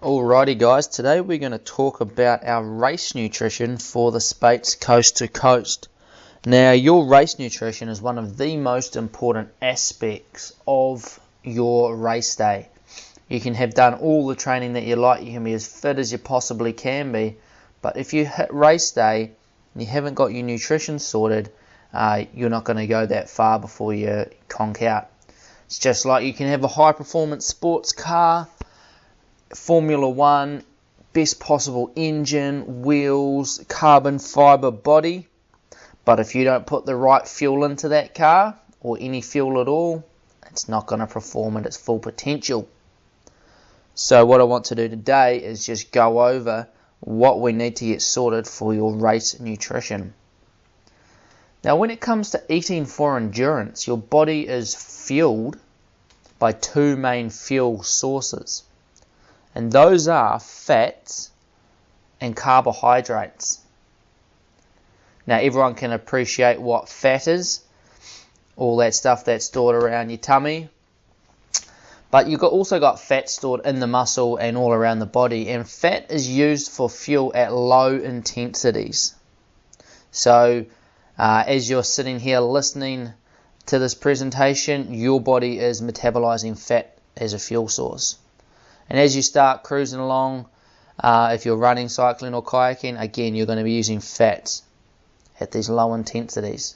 Alrighty guys, today we're going to talk about our race nutrition for the Speight's Coast to Coast. Now your race nutrition is one of the most important aspects of your race day. You can have done all the training that you like, you can be as fit as you possibly can be, but if you hit race day and you haven't got your nutrition sorted, you're not going to go that far before you conk out. It's just like you can have a high performance sports car, Formula One, best possible engine, wheels, carbon fibre body, but if you don't put the right fuel into that car, or any fuel at all, it's not going to perform at its full potential. So what I want to do today is just go over what we need to get sorted for your race nutrition. Now when it comes to eating for endurance, your body is fueled by two main fuel sources. And those are fats and carbohydrates. Now everyone can appreciate what fat is, all that stuff that's stored around your tummy. But you've also got fat stored in the muscle and all around the body. And fat is used for fuel at low intensities. So as you're sitting here listening to this presentation, your body is metabolizing fat as a fuel source. And as you start cruising along, if you're running, cycling or kayaking, again you're going to be using fats at these low intensities.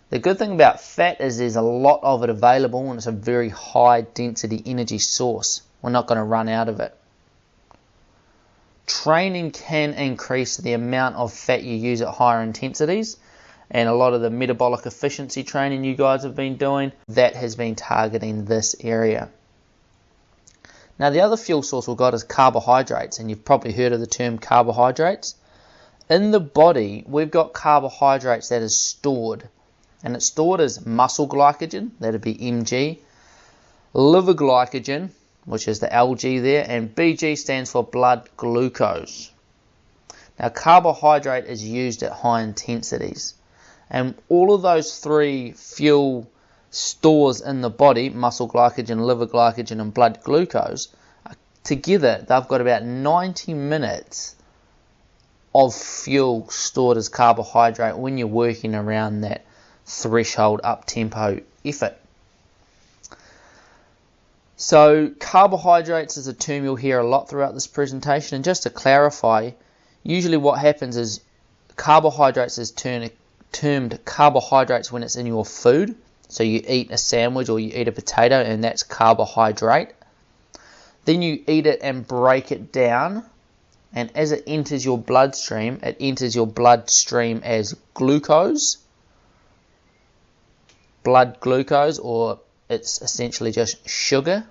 The good thing about fat is there's a lot of it available and it's a very high density energy source. We're not going to run out of it. Training can increase the amount of fat you use at higher intensities, and a lot of the metabolic efficiency training you guys have been doing, that has been targeting this area. Now the other fuel source we've got is carbohydrates, and you've probably heard of the term carbohydrates. In the body we've got carbohydrates that is stored, and it's stored as muscle glycogen, that would be Mg, liver glycogen, which is the Lg there, and Bg stands for blood glucose. Now carbohydrate is used at high intensities, and all of those three fuel stores in the body, muscle glycogen, liver glycogen and blood glucose, together they've got about 90 minutes of fuel stored as carbohydrate when you're working around that threshold up tempo effort. So carbohydrates is a term you'll hear a lot throughout this presentation, and just to clarify, usually what happens is carbohydrates is termed carbohydrates when it's in your food. So you eat a sandwich or you eat a potato and that's carbohydrate. Then you eat it and break it down, and as it enters your bloodstream, it enters your bloodstream as glucose, blood glucose, or it's essentially just sugar.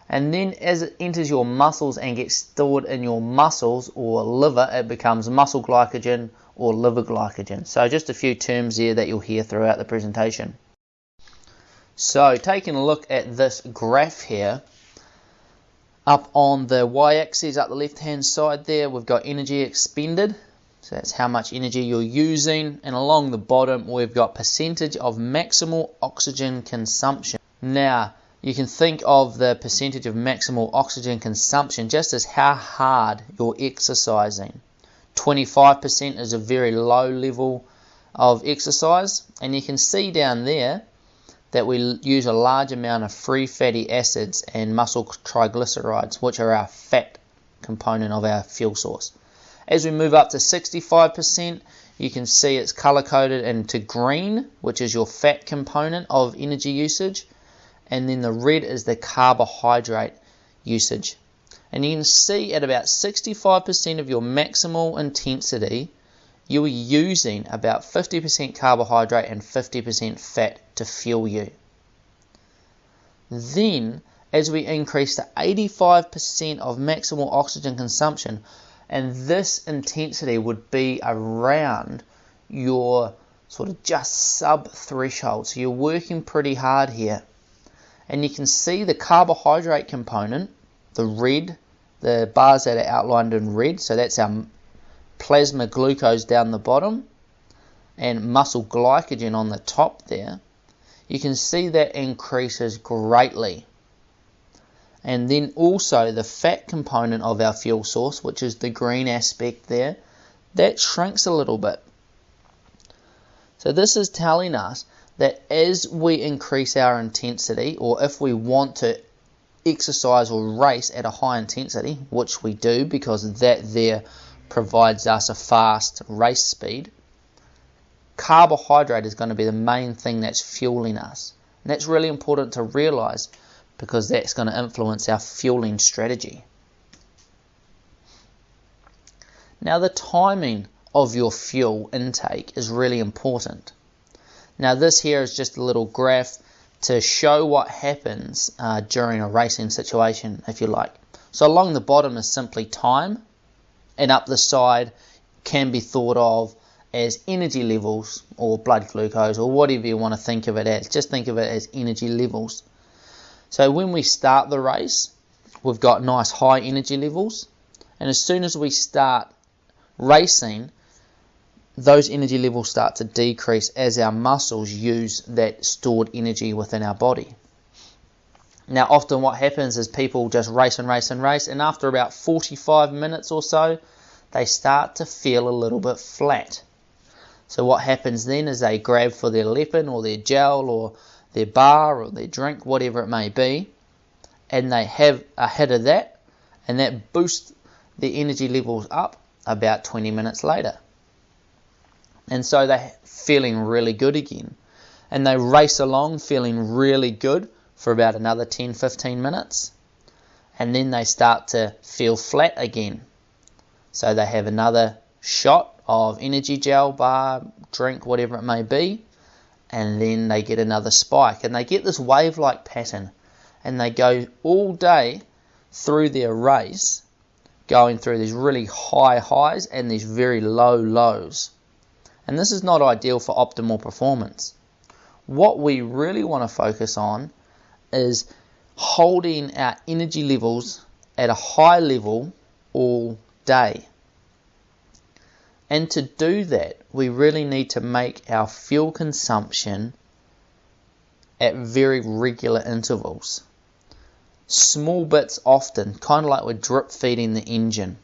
And then as it enters your muscles and gets stored in your muscles or liver, it becomes muscle glycogen or liver glycogen. So just a few terms there that you'll hear throughout the presentation. So taking a look at this graph here, up on the y-axis, up the left hand side there, we've got energy expended, so that's how much energy you're using, and along the bottom we've got percentage of maximal oxygen consumption. Now you can think of the percentage of maximal oxygen consumption just as how hard you're exercising. 25% is a very low level of exercise, and you can see down there that we use a large amount of free fatty acids and muscle triglycerides, which are our fat component of our fuel source. As we move up to 65%, you can see it's color coded into green, which is your fat component of energy usage, and then the red is the carbohydrate usage. And you can see at about 65% of your maximal intensity, you are using about 50% carbohydrate and 50% fat to fuel you. Then, as we increase to 85% of maximal oxygen consumption, and this intensity would be around your sort of just sub-threshold, so you're working pretty hard here. And you can see the carbohydrate component, the red, the bars that are outlined in red, so that's our plasma glucose down the bottom and muscle glycogen on the top there. You can see that increases greatly. And then also the fat component of our fuel source, which is the green aspect there, that shrinks a little bit. So this is telling us that as we increase our intensity, or if we want to exercise or race at a high intensity, which we do because that there provides us a fast race speed, carbohydrate is going to be the main thing that's fueling us. And that's really important to realize because that's going to influence our fueling strategy. Now the timing of your fuel intake is really important. Now this here is just a little graph to show what happens during a racing situation, if you like. So along the bottom is simply time, and up the side can be thought of as energy levels or blood glucose or whatever you want to think of it as. Just think of it as energy levels. So when we start the race, we've got nice high energy levels, and as soon as we start racing, those energy levels start to decrease as our muscles use that stored energy within our body. Now often what happens is people just race and race and race, and after about 45 minutes or so, they start to feel a little bit flat. So what happens then is they grab for their leptin or their gel or their bar or their drink, whatever it may be, and they have a hit of that, and that boosts their energy levels up about 20 minutes later. And so they're feeling really good again. And they race along feeling really good for about another 10-15 minutes. And then they start to feel flat again. So they have another shot of energy gel, bar, drink, whatever it may be. And then they get another spike. And they get this wave-like pattern. And they go all day through their race, going through these really high highs and these very low lows. And this is not ideal for optimal performance. What we really want to focus on is holding our energy levels at a high level all day. And to do that, we really need to make our fuel consumption at very regular intervals. Small bits often, kind of like we're drip feeding the engine.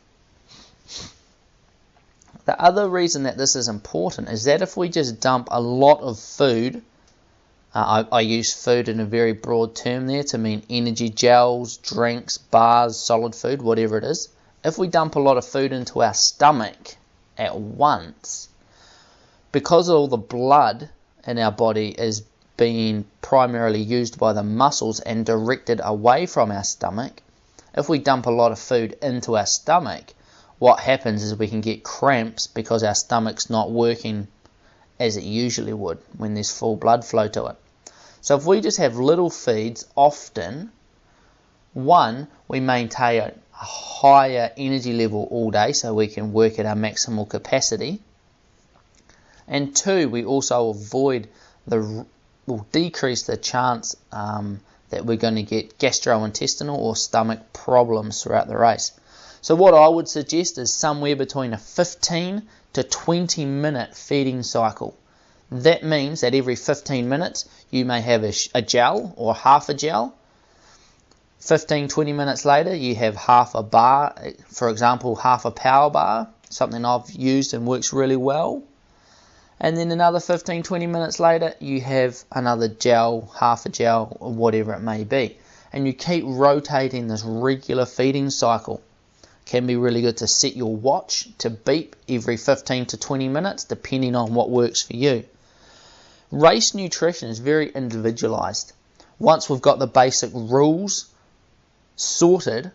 The other reason that this is important is that if we just dump a lot of food, I use food in a very broad term there to mean energy gels, drinks, bars, solid food, whatever it is. If we dump a lot of food into our stomach at once, because all the blood in our body is being primarily used by the muscles and directed away from our stomach, if we dump a lot of food into our stomach, what happens is we can get cramps because our stomach's not working as it usually would when there's full blood flow to it. So if we just have little feeds often, one, we maintain a higher energy level all day so we can work at our maximal capacity. And two, we also will decrease the chance that we're going to get gastrointestinal or stomach problems throughout the race. So what I would suggest is somewhere between a 15 to 20 minute feeding cycle. That means that every 15 minutes you may have a gel or half a gel. 15-20 minutes later you have half a bar, for example half a power bar, something I've used and works really well. And then another 15-20 minutes later you have another gel, half a gel, or whatever it may be. And you keep rotating this regular feeding cycle. Can be really good to set your watch to beep every 15 to 20 minutes depending on what works for you. Race nutrition is very individualized. Once we've got the basic rules sorted,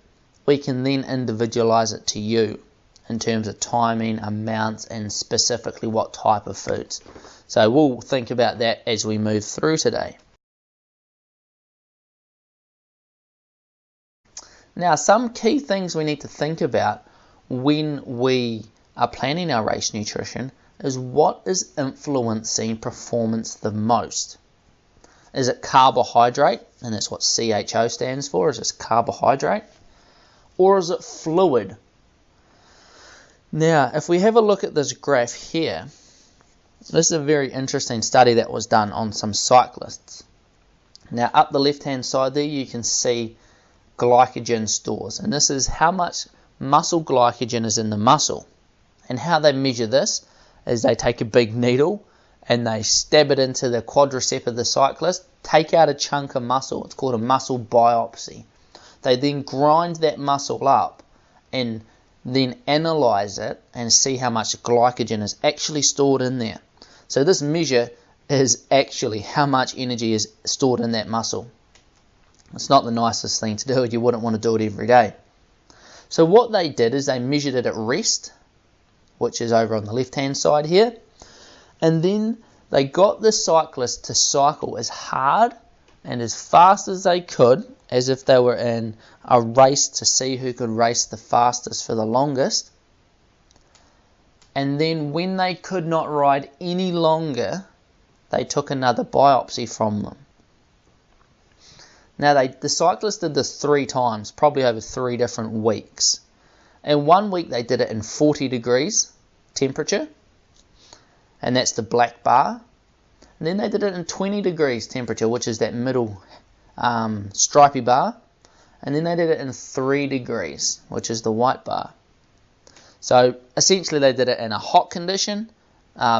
we can then individualize it to you in terms of timing, amounts, and specifically what type of foods. So we'll think about that as we move through today. Now, some key things we need to think about when we are planning our race nutrition is what is influencing performance the most. Is it carbohydrate? And that's what CHO stands for, is this carbohydrate? Or is it fluid? Now, if we have a look at this graph here, this is a very interesting study that was done on some cyclists. Now, up the left-hand side there, you can see glycogen stores, and this is how much muscle glycogen is in the muscle. And how they measure this is they take a big needle and they stab it into the quadricep of the cyclist, take out a chunk of muscle. It's called a muscle biopsy. They then grind that muscle up and then analyze it and see how much glycogen is actually stored in there. So this measure is actually how much energy is stored in that muscle. It's not the nicest thing to do. You wouldn't want to do it every day. So what they did is they measured it at rest, which is over on the left hand side here, and then they got the cyclist to cycle as hard and as fast as they could, as if they were in a race to see who could race the fastest for the longest. And then when they could not ride any longer, they took another biopsy from them. Now the cyclists did this 3 times, probably over 3 different weeks. In 1 week they did it in 40 degrees temperature, and that's the black bar. And then they did it in 20 degrees temperature, which is that middle stripy bar. And then they did it in 3 degrees, which is the white bar. So essentially they did it in a hot condition,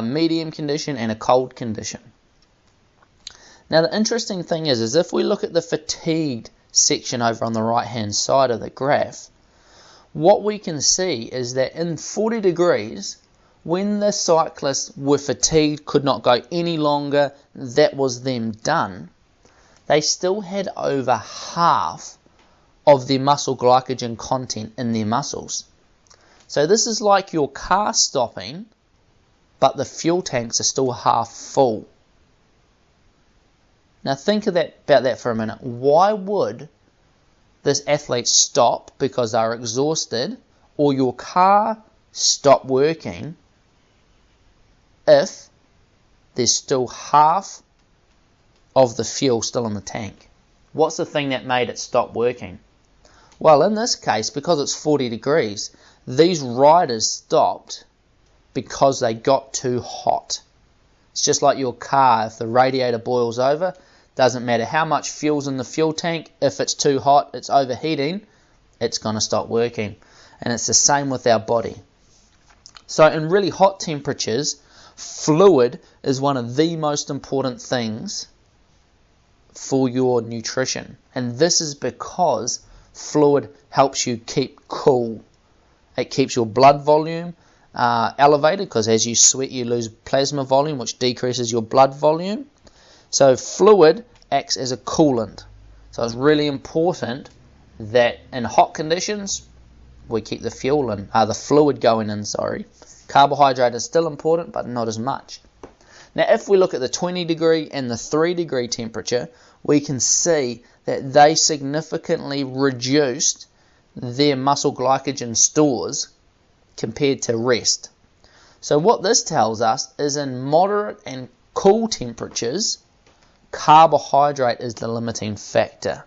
medium condition, and a cold condition. Now the interesting thing is if we look at the fatigued section over on the right hand side of the graph, what we can see is that in 40 degrees, when the cyclists were fatigued, could not go any longer, that was them done, they still had over half of their muscle glycogen content in their muscles. So this is like your car stopping, but the fuel tanks are still half full. Now think about that for a minute. Why would this athlete stop because they're exhausted, or your car stop working, if there's still half of the fuel still in the tank? What's the thing that made it stop working? Well, in this case, because it's 40 degrees, these riders stopped because they got too hot. It's just like your car. If the radiator boils over, doesn't matter how much fuel's in the fuel tank, if it's too hot, it's overheating, it's going to stop working. And it's the same with our body. So in really hot temperatures, fluid is one of the most important things for your nutrition. And this is because fluid helps you keep cool. It keeps your blood volume elevated, because as you sweat you lose plasma volume, which decreases your blood volume. So fluid acts as a coolant. So it's really important that in hot conditions we keep the fluid going in. Carbohydrate is still important, but not as much. Now if we look at the 20 degree and the 3 degree temperature, we can see that they significantly reduced their muscle glycogen stores compared to rest. So what this tells us is in moderate and cool temperatures, carbohydrate is the limiting factor.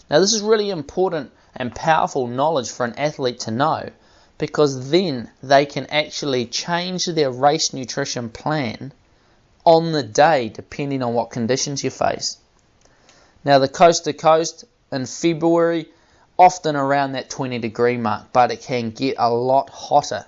Now this is really important and powerful knowledge for an athlete to know, because then they can actually change their race nutrition plan on the day depending on what conditions you face. Now the coast to coast in February, often around that 20 degree mark, but it can get a lot hotter.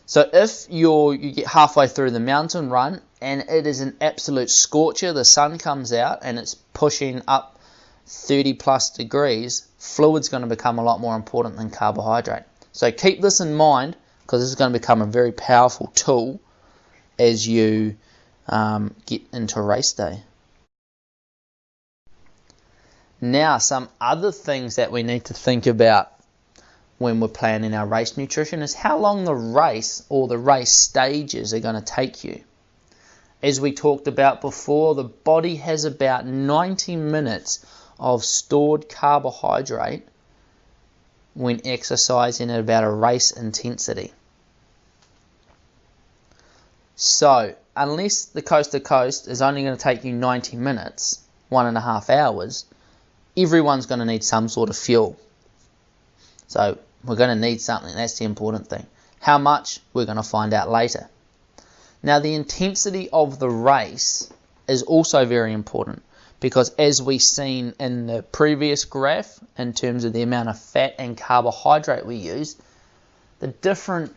So if you get halfway through the mountain run and it is an absolute scorcher, the sun comes out and it's pushing up 30 plus degrees, fluid's going to become a lot more important than carbohydrate. So keep this in mind, because this is going to become a very powerful tool as you get into race day. Now, some other things that we need to think about when we're planning our race nutrition is how long the race or the race stages are going to take you. As we talked about before, the body has about 90 minutes of stored carbohydrate when exercising at about a race intensity. So, unless the coast to coast is only going to take you 90 minutes, 1.5 hours, everyone's going to need some sort of fuel. So, we're going to need something. That's the important thing. How much? We're going to find out later. Now, the intensity of the race is also very important, because as we seen in the previous graph, in terms of the amount of fat and carbohydrate we use, the different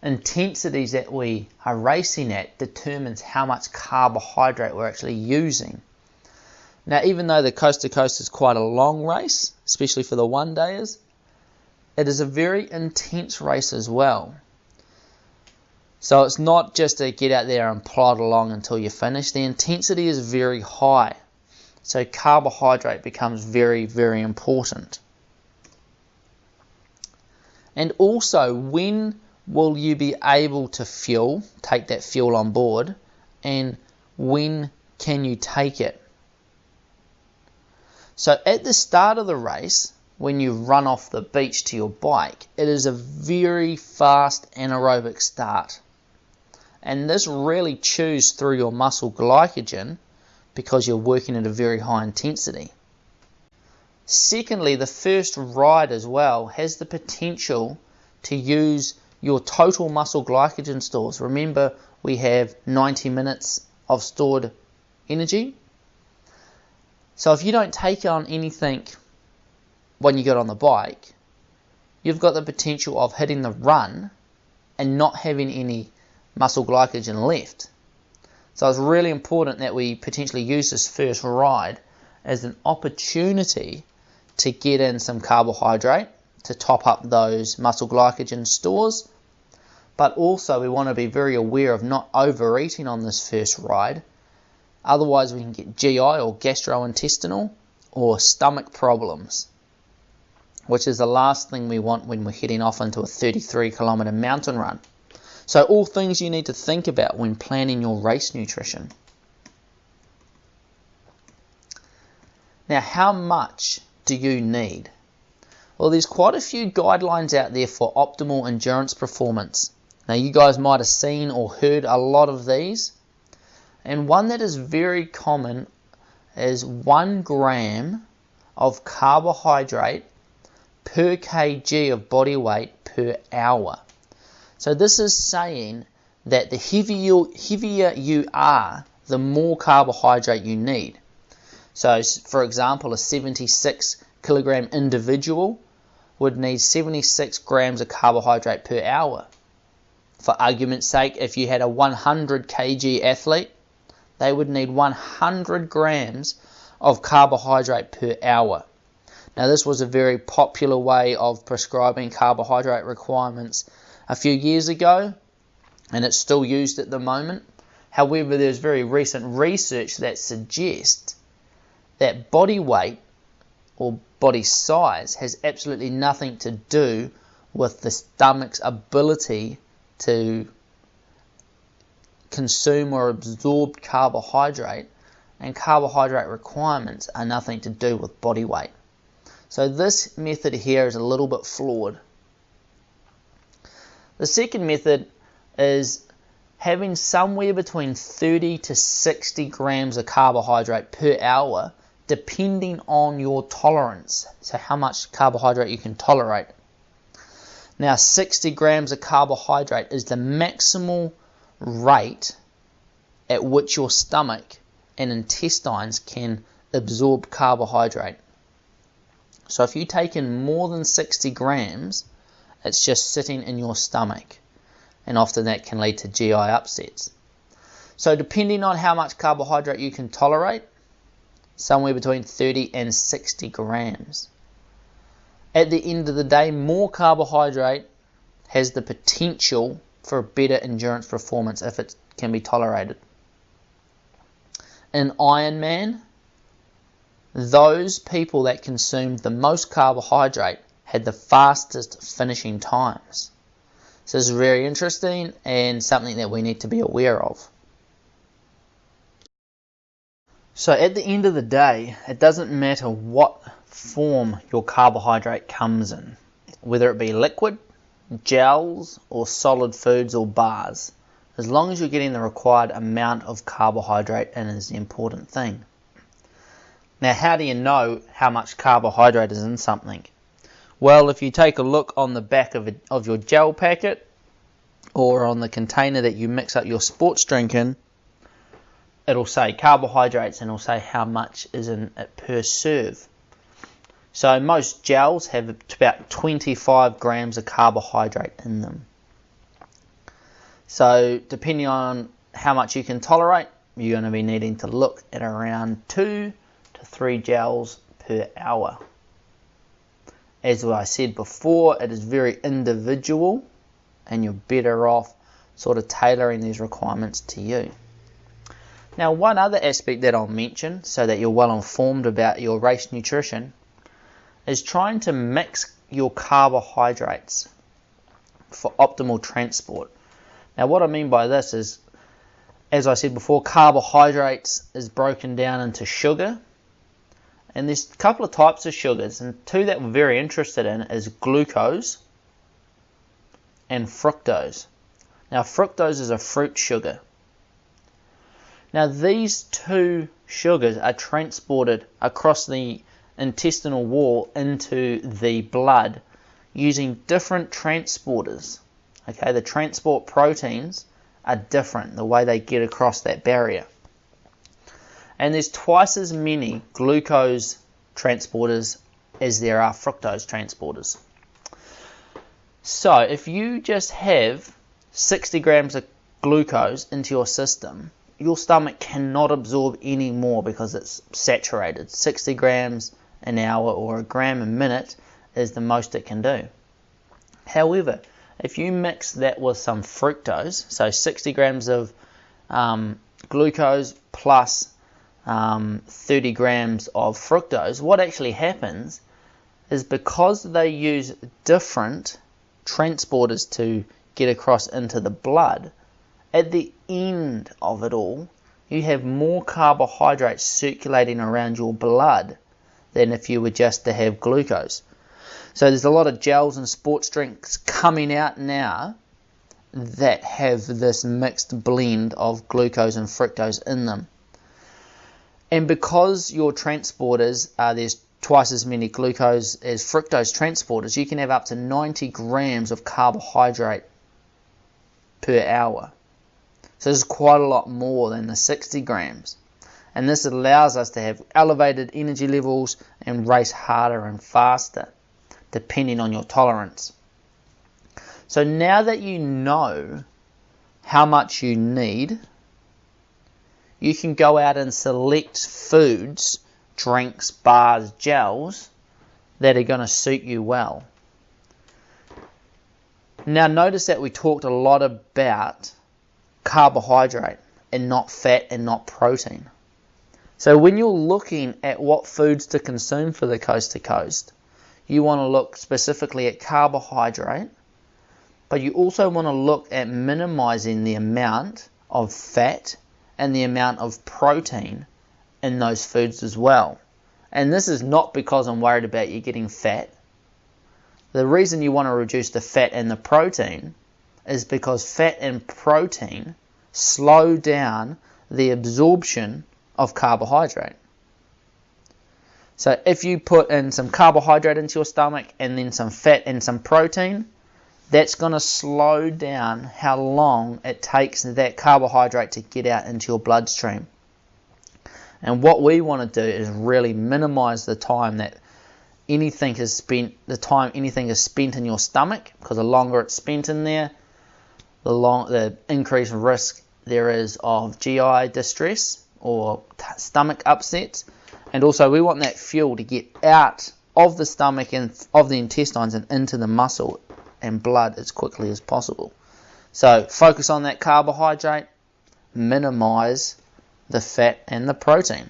intensities that we are racing at determines how much carbohydrate we're actually using. Now, even though the coast to coast is quite a long race, especially for the one dayers, it is a very intense race as well. So it's not just to get out there and plod along until you finish. The intensity is very high. So carbohydrate becomes very, very important. And also, when will you be able to fuel, take that fuel on board, and when can you take it? So at the start of the race, when you run off the beach to your bike, it is a very fast anaerobic start. And this really chews through your muscle glycogen because you're working at a very high intensity. Secondly, the first ride as well has the potential to use your total muscle glycogen stores. Remember, we have 90 minutes of stored energy. So if you don't take on anything when you get on the bike, you've got the potential of hitting the run and not having any muscle glycogen left. So it's really important that we potentially use this first ride as an opportunity to get in some carbohydrate to top up those muscle glycogen stores. But also we want to be very aware of not overeating on this first ride. Otherwise we can get GI or gastrointestinal or stomach problems, which is the last thing we want when we're heading off into a 33-kilometre mountain run. So all things you need to think about when planning your race nutrition. Now, how much do you need? Well, there's quite a few guidelines out there for optimal endurance performance. Now, you guys might have seen or heard a lot of these. And one that is very common is 1 gram of carbohydrate per kg of body weight per hour. So this is saying that the heavier you are, the more carbohydrate you need. So, for example, a 76 kilogram individual would need 76 grams of carbohydrate per hour. For argument's sake, if you had a 100 kg athlete, they would need 100 grams of carbohydrate per hour. Now, this was a very popular way of prescribing carbohydrate requirements a few years ago, and it's still used at the moment. However, there's very recent research that suggests that body weight or body size has absolutely nothing to do with the stomach's ability to consume or absorb carbohydrate, and carbohydrate requirements are nothing to do with body weight. So this method here is a little bit flawed. The second method is having somewhere between 30 to 60 grams of carbohydrate per hour, depending on your tolerance, so how much carbohydrate you can tolerate. Now, 60 grams of carbohydrate is the maximal rate at which your stomach and intestines can absorb carbohydrate. So if you take in more than 60 grams, it's just sitting in your stomach, and often that can lead to GI upsets. So depending on how much carbohydrate you can tolerate, somewhere between 30 and 60 grams. At the end of the day, more carbohydrate has the potential for a better endurance performance if it can be tolerated. In Ironman, those people that consumed the most carbohydrate had the fastest finishing times. So this is very interesting and something that we need to be aware of. So at the end of the day, it doesn't matter what form your carbohydrate comes in, whether it be liquid, gels, or solid foods or bars. As long as you're getting the required amount of carbohydrate in is the important thing. Now, how do you know how much carbohydrate is in something? Well, if you take a look on the back of your gel packet or on the container that you mix up your sports drink in, it'll say carbohydrates and it'll say how much is in it per serve. So most gels have about 25 grams of carbohydrate in them. So depending on how much you can tolerate, you're going to be needing to look at around 2 to 3 gels per hour. As I said before, it is very individual and you're better off sort of tailoring these requirements to you. Now, one other aspect that I'll mention so that you're well informed about your race nutrition is trying to mix your carbohydrates for optimal transport. Now, what I mean by this is, as I said before, carbohydrates is broken down into sugar. And there's a couple of types of sugars, and two that we're very interested in is glucose and fructose. Now, fructose is a fruit sugar. Now, these two sugars are transported across the intestinal wall into the blood using different transporters. Okay, the transport proteins are different, the way they get across that barrier. And there's twice as many glucose transporters as there are fructose transporters. So if you just have 60 grams of glucose into your system, your stomach cannot absorb any more because it's saturated. 60 grams an hour or a gram a minute is the most it can do. However, if you mix that with some fructose, so 60 grams of glucose plus 30 grams of fructose, what actually happens is because they use different transporters to get across into the blood, at the end of it all, you have more carbohydrates circulating around your blood than if you were just to have glucose. So there's a lot of gels and sports drinks coming out now that have this mixed blend of glucose and fructose in them. And because your transporters are, there's twice as many glucose as fructose transporters, you can have up to 90 grams of carbohydrate per hour. So this is quite a lot more than the 60 grams. And this allows us to have elevated energy levels and race harder and faster, depending on your tolerance. So now that you know how much you need, you can go out and select foods, drinks, bars, gels that are going to suit you well. Now notice that we talked a lot about carbohydrate and not fat and not protein. So when you're looking at what foods to consume for the coast to coast, you want to look specifically at carbohydrate, but you also want to look at minimizing the amount of fat and the amount of protein in those foods as well. And this is not because I'm worried about you getting fat. The reason you want to reduce the fat and the protein is because fat and protein slow down the absorption of carbohydrate. So if you put in some carbohydrate into your stomach and then some fat and some protein, that's going to slow down how long it takes that carbohydrate to get out into your bloodstream. And what we want to do is really minimize the time that anything is spent in your stomach, because the longer it's spent in there, the increased risk there is of GI distress or stomach upsets. And also we want that fuel to get out of the stomach and of the intestines and into the muscle and blood as quickly as possible. So focus on that carbohydrate, minimize the fat and the protein.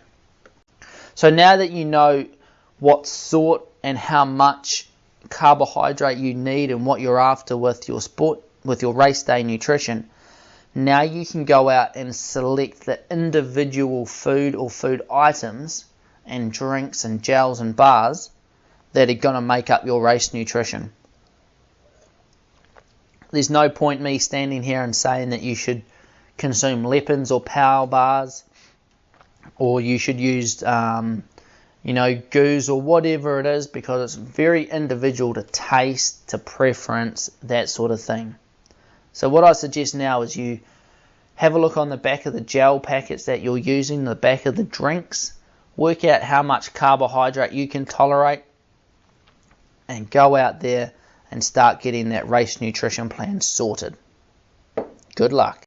So now that you know what sort and how much carbohydrate you need and what you're after with your race day nutrition, now you can go out and select the individual food or food items and drinks and gels and bars that are going to make up your race nutrition. There's no point me standing here and saying that you should consume Lepins or Power Bars, or you should use goos or whatever it is, because it's very individual to taste, to preference, that sort of thing. So what I suggest now is you Have a look on the back of the gel packets that you're using, the back of the drinks. Work out how much carbohydrate you can tolerate and go out there and start getting that race nutrition plan sorted. Good luck.